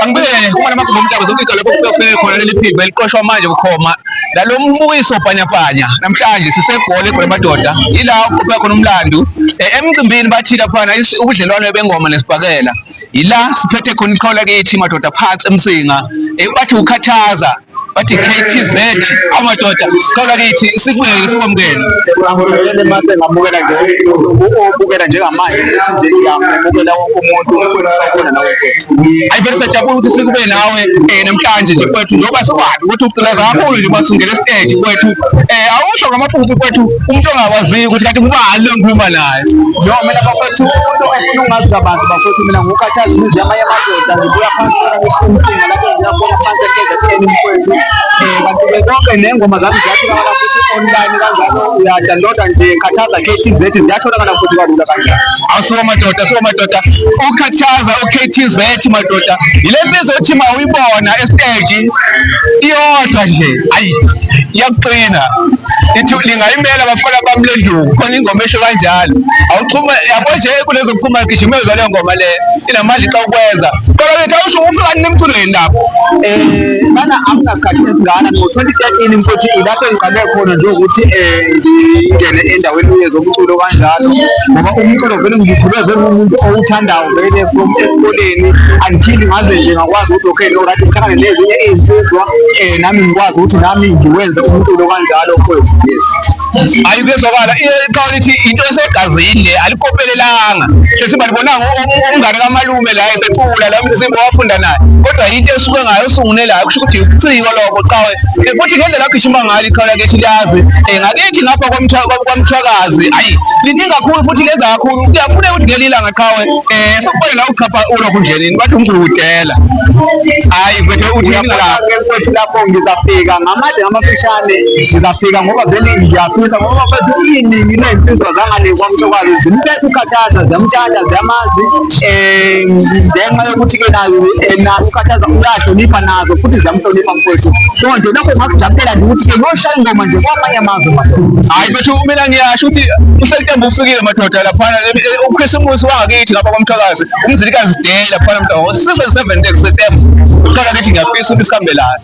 Angibele kuma namakhubu umhlaba zonke lapho kufike khona leli phimbo eliqoshwa manje bukhoma lalo mbuyiso panyapanya namhlanje sisegole khona madoda ila kuba khona umlando emcimbini bathila phana ubudlelwano bengoma nesibhakela ila siphethe khona iqhawe lakithi madoda phansi emsinga bathi ukhathaza bathi KTZ amadoda iqhawe lakithi sikubeke sikwamukele ngiyabonga mase ngamukela nje ubukela njengamanje ukuthi nje ngiyamukela wonke umuntu ukufuna nawe ayivele sajabula ukuthi sikube nawe namhlanje nje kwethu ngoba sikwazi ukuthi uculaza kakhulu nje basungena stage kwethu awusho ngamaphupho kwethu umuntu ongawaziyo ukuthi kanti kubani lo ngikhuluma naye no mina bafethu umuntu ofuna ungazi abantu bafethu mina ngukhathaza imizi yamanye amadoda ngibuya phansi kwesimsinga lapho ngiyafuna phansi ekhaya mfowethu kanti konke nengoma zami ziyatholakala futhi online kanjalo uyadownloada nje khathaza KTZ ziyatholakala futhi kalula kanjalo awusuka madoda ukhathaza uKTZ madoda ile nsizwa othi mawuyibona estage iyodwa nje ayi iyakuqina ithi lingayimela abafana bami lendlu khona ingoma esho kanjalo awuchuma yabo nje kulezo kuphuma gijimezwa le ngoma le inamandla xa ukwenza kodwa lethu awusho ufani nemculweni lapho mana akunasikhathi esingana ngo-2013 mfowethu ilapho engiqale khona nje ukuthi ngene endaweni yezomculo kanjalo ngoba umculo vele ngikhule vele umuntu owuthandayo vele from esikoleni until ngaze nje ngakwazi ukuthi okay no right ngihlangane nezinye izinsizwa nami ngikwazi ukuthi nami ngiwenze umculo kanjalo mfowethu yes ayibezwakala iqhawe lithi into esegazini le alikopelelanga nje sibalibonanga umngane kamalume la esecula la umzimba wafunda naye kodwa into esuke ngayo usungunelayo kusho ukuthi uciko lokho qawe futhi ngendlela agijima ngalo iqhawe lakithi liyazi ngakithi ngapha kwamthwakazi ayi liningi kakhulu futhi lenza kakhulu kuyafuna ukuthi ngelilanga qhawe sokubona la uchapha ulokhu njenini bathi unkulu udela hayi mfethu uthi mfethu lapho ngizafika ngamanje ngamafishane ngizafika ngoba vele ngiyafisa ngoba mfethu iningi lezinsizwa zangale kwamthwakazi zimphethe ukhathaza ziyamthanda ziyamazi ngenxa yokuthi ke nazo ukhathaza uyahlonipha nazo futhi ziyamhlonipha mfethu so nje lapho ngakujabulela nje ukuthi ke yoshaya ingoma nje kwamanye amazwe hayi mfethu mina ngiyasho ukuthi usetembu ufikile madoda laphana ukhisimusi wangakithi ngapha kwamthwakazi umzilikazi Dela phana mntwana 7 September uqala ukuthi ngiyafisa ukuthi sikhambelana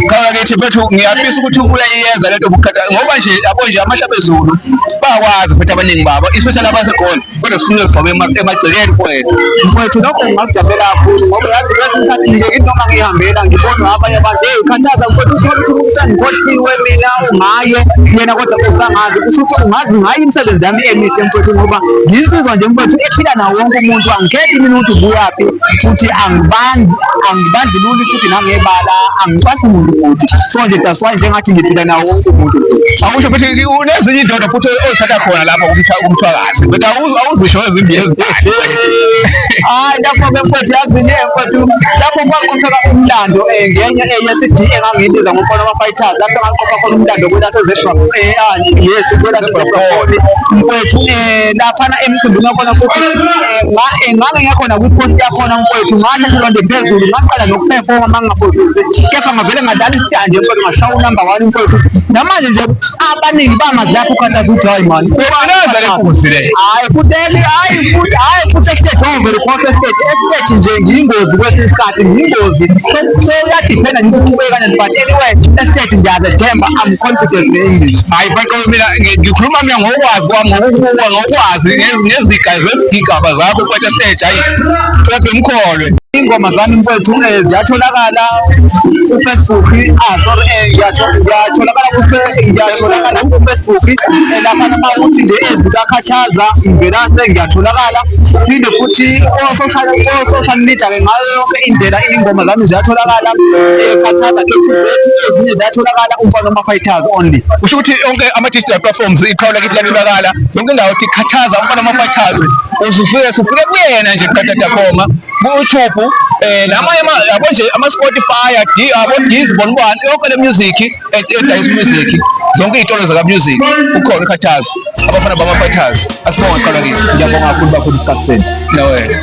qala ukuthi mfethu ngiyafisa ukuthi uyayeza lento bukhatha ngoba nje yabo nje amahlabezulu bayakwazi futhi abaningi babo especially abasekhona kodwa sifuna ukugcoba emagcekeni kwethu mfethu lokho ngakujabulela kakhulu ngoba yazi kwesikhathi nje noma ngihambela ngibona abanye abantu khathaza mfethu uthola ukuthi usangikhohliwe mina ungaye yena kodwa usangazi ukuthi ungazi ngayi imisebenzi yami emihle mfethu ngoba nginsizwa nje mfethu ephila nawo wonke umuntu angikhethi mina ukuthi ubuyaphi futhi angibandlululi futhi nangebala angicwasi umuntu futhi so nje that's why njengathi ngiphila nawo wonke umuntu akusho futhi unezinye indoda futhi ozithatha khona lapha kumthwakazi but awuzisho ezimbili ezidala hayi lapho mfethu yazi mfethu lapho kwaqopheka umlando ngenye CD engangiyibiza ngomfana wama-fighters lapho ngaqopha khona umlando kwelaseZedwa yes kwelaseZedwa mfethu laphana emcimbini wakhona futhi ngabe ngiyakhona kwipost yakhona mfethu ngahle silonde phezulu ngaqala nokuperforma mangingaphothisi kepha ngavele ngadlala isitanje mfethu ngashaya unumber 1 mfethu namanje nje abaningi bangazi lapho ukhathaza ukuthi hayi mani ubanaza lekhusi le hayi futhi estage over khona estage nje ngiyingozi kwesinye isikhathi ngiyingozi so yadependa ngithi ube kanjani but anyway estage ngiyazethemba I'm confident in English hayi baqo mina ngikhuluma mina ngokwazi kwami ngokwazi ngeziga zesigigaba zakho kwethu stage hayi kodwa umkholwe ingoma zami mfethu ziyatholakala ku-Facebook ngiyatholakala ku-Facebook lapha noma uthi nje ezikakhathaza ngelase ngiyatholakala phinde futhi o-social media ke ngayo yonke indlela ingoma zami ziyatholakala khathaza KTZ ezinye ziyatholakala umfana wama-fighters only kusho ukuthi yonke ama-digital platforms iqhawe lakithi liyatholakala zonke indawo uthi khathaza umfana wama-fighters sufike kuyena nje kukhatata.com ku-YouTube namanye yabo nje ama-Spotify abo-Deezer bonibani yonke le music edayisa music zonke iy'tolo zaka-music ukhona ukhathaza abafana bama-fighters asibonga qala kithi ngiyabonga kakhulu bakhulu isikhathi senu nawethu